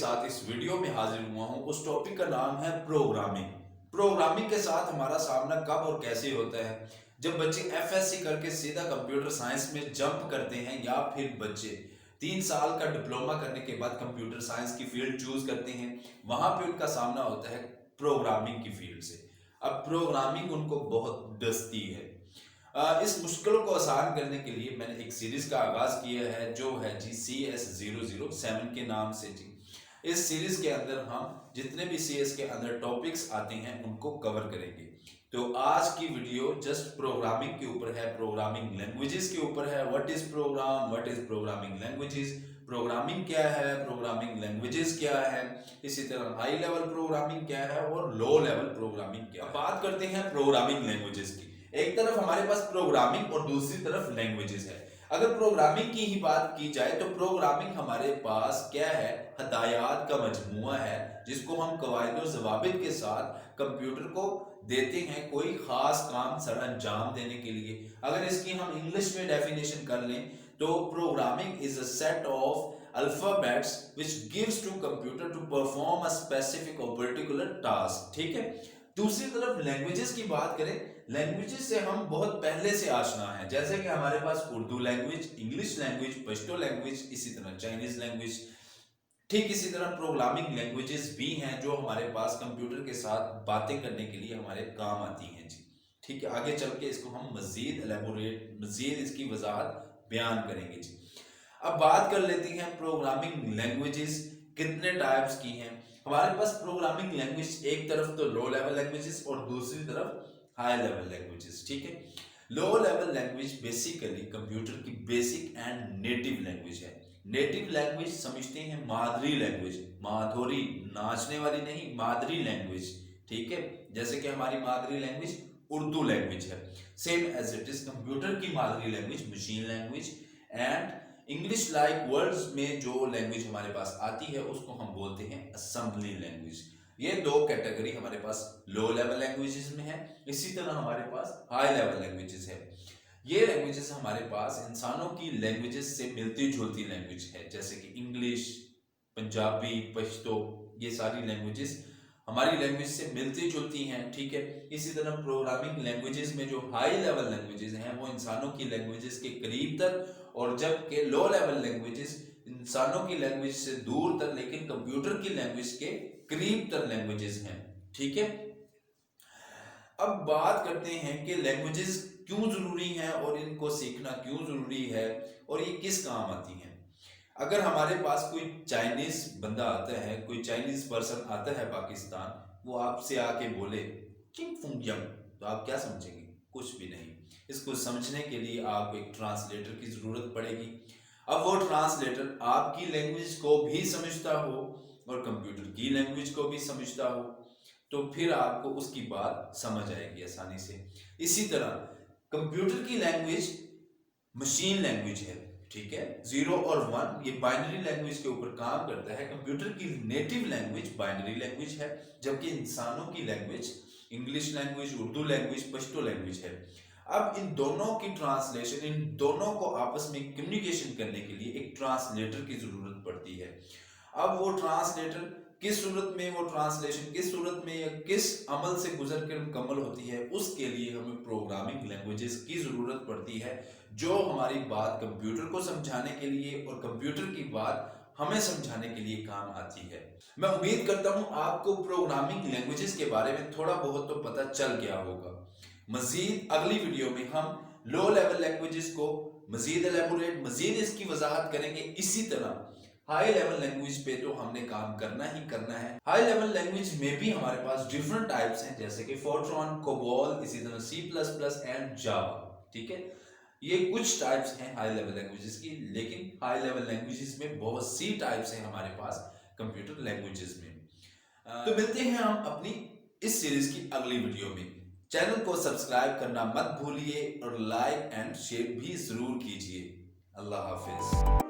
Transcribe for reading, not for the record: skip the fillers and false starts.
साथ इस वीडियो में हाजिर हुआ हूं। उस टॉपिक का नाम है प्रोग्रामिंग। प्रोग्रामिंग के साथ हमारा सामना कब और कैसे होता है? जब बच्चे एफएससी करके सीधा कंप्यूटर साइंस में जंप करते हैं, या फिर बच्चे 3 साल का डिप्लोमा करने के बाद कंप्यूटर साइंस की फील्ड चूज करते हैं, वहां पे उनका सामना होता है प्रोग्रामिंग की फील्ड से। अब प्रोग्रामिंग उनको बहुत डसती है। इस मुश्किलों को आसान करने के लिए मैंने एक सीरीज का आगाज किया है, जो है जी CS007 के नाम से जी। इस सीरीज के अंदर हम जितने भी CS के अंदर टॉपिक्स आते हैं उनको कवर करेंगे। तो आज की वीडियो जस्ट प्रोग्रामिंग के ऊपर है, प्रोग्रामिंग लैंग्वेजेस के ऊपर है। What is program, what is programming languages, programming क्या है, प्रोग्रामिंग लैंग्वेजेस क्या है, इसी तरह हाई लेवल प्रोग्रामिंग क्या है और लो लेवल प्रोग्रामिंग क्या है। बात करते हैं प्रोग्रामिंग लैंग्वेजेस की। एक तरफ हमारे पास प्रोग्रामिंग और दूसरी तरफ लैंग्वेजेस है। अगर प्रोग्रामिंग की ही बात की जाए तो प्रोग्रामिंग हमारे पास क्या है, हदायत का मजमूआ है, जिसको हम कवायद और ज़वाबित के साथ कंप्यूटर को देते हैं कोई खास काम सर अंजाम देने के लिए। अगर इसकी हम इंग्लिश में डेफिनेशन कर लें तो programming is a set of alphabets which gives to computer to perform a specific और पर्टिकुलर टास्क। ठीक है। दूसरी तरफ लैंग्वेजेस की बात करें, लैंग्वेजेस से हम बहुत पहले से आशना है, जैसे कि हमारे पास Urdu language, English language, Pashto language, इसी तरह चाइनीज लैंग्वेज। ठीक इसी तरह प्रोग्रामिंग लैंग्वेजेस भी हैं जो हमारे पास कंप्यूटर के साथ बातें करने के लिए हमारे काम आती हैं जी। ठीक है, आगे चल के इसको हम मजीद इसकी वजाहत बयान करेंगे जी। अब बात कर लेते हैं प्रोग्रामिंग लैंग्वेजेस कितने टाइप्स की हैं। हमारे पास प्रोग्रामिंग लैंग्वेज एक तरफ तो लो लेवल लैंग्वेजेस और दूसरी तरफ हाई लेवल लैंग्वेजेस। ठीक है। Low level language basically computer की बेसिक एंड नेटिव लैंग्वेज है। नेटिव लैंग्वेज समझते हैं मादरी लैंग्वेज, माधुरी नाचने वाली नहीं, मादरी लैंग्वेज। ठीक है, जैसे कि हमारी मादरी लैंग्वेज उर्दू लैंग्वेज है, same as it is computer की मादरी language machine language. And English like words में जो लैंग्वेज हमारे पास आती है उसको हम बोलते हैं असेंबली लैंग्वेज। ये दो कैटेगरी हमारे पास लो लेवल लैंग्वेजेस में है। इसी तरह हमारे पास हाई लेवल लैंग्वेजेस है। ये लैंग्वेजेस हमारे पास इंसानों की लैंग्वेजेस से मिलती जुलती लैंग्वेज है, जैसे कि इंग्लिश, पंजाबी, पश्तो, ये सारी लैंग्वेजेस हमारी लैंग्वेज से मिलती जुलती हैं। ठीक है। इसी तरह प्रोग्रामिंग लैंग्वेजेस में जो हाई लेवल लैंग्वेजेस हैं वो इंसानों की लैंग्वेजेस के करीब तक, और जबकि लो लेवल लैंग्वेजेस इंसानों की लैंग्वेज से दूर तक लेकिन कंप्यूटर की लैंग्वेज के करीब तक लैंग्वेजेस हैं। ठीक है। अब बात करते हैं कि लैंग्वेजेस क्यों जरूरी हैं और इनको सीखना क्यों जरूरी है और ये किस काम आती हैं। अगर हमारे पास कोई चाइनीज बंदा आता है, कोई चाइनीज पर्सन आता है पाकिस्तान, वो आपसे आके बोले किम फुंग यम, तो आप क्या समझेंगे? कुछ भी नहीं। इसको समझने के लिए आपको एक ट्रांसलेटर की जरूरत पड़ेगी। अब वो ट्रांसलेटर आपकी लैंग्वेज को भी समझता हो और कंप्यूटर की लैंग्वेज को भी समझता हो, तो फिर आपको उसकी बात समझ आएगी आसानी से। इसी तरह कंप्यूटर की लैंग्वेज मशीन लैंग्वेज है। ठीक है, 0 और 1 ये बाइनरी लैंग्वेज के ऊपर काम करता है। कंप्यूटर की नेटिव लैंग्वेज बाइनरी लैंग्वेज है, जबकि इंसानों की language English language, Urdu language, Pashto language है। अब इन दोनों की ट्रांसलेशन, इन दोनों को आपस में कम्युनिकेशन करने के लिए एक ट्रांसलेटर की जरूरत पड़ती है। अब वो ट्रांसलेटर किस सूरत में, वो ट्रांसलेशन किस सूरत में या किस अमल से गुजर कर मुकम्मल होती है, उसके लिए हमें प्रोग्रामिंग लैंग्वेजेस की जरूरत पड़ती है, जो हमारी बात कंप्यूटर को समझाने के लिए और कंप्यूटर की बात हमें समझाने के लिए काम आती है। मैं उम्मीद करता हूं आपको प्रोग्रामिंग लैंग्वेजेस के बारे में थोड़ा बहुत तो पता चल गया होगा। मजीद अगली वीडियो में हम लो लेवल लैंग्वेजेस को मजीद एलैबोरेट, मजीद इसकी वजाहत करेंगे। इसी तरह हाई लेवल लैंग्वेज पे तो हमने काम करना ही करना है। हाई लेवल लैंग्वेज में भी हमारे पास डिफरेंट टाइप्स हैं, जैसे कि फोर्ट्रॉन, कोबॉल, इसी तरह C++ एंड जावा। ठीक है, ये कुछ टाइप्स हैं हाई लेवल लैंग्वेजेस की, लेकिन हाई लेवल लैंग्वेजेस में बहुत सी टाइप्स हैं हमारे पास कंप्यूटर लैंग्वेजेस में। तो मिलते हैं हम अपनी इस सीरीज की अगली वीडियो में। चैनल को सब्सक्राइब करना मत भूलिए और लाइक एंड शेयर भी जरूर कीजिए। अल्लाह हाफिज।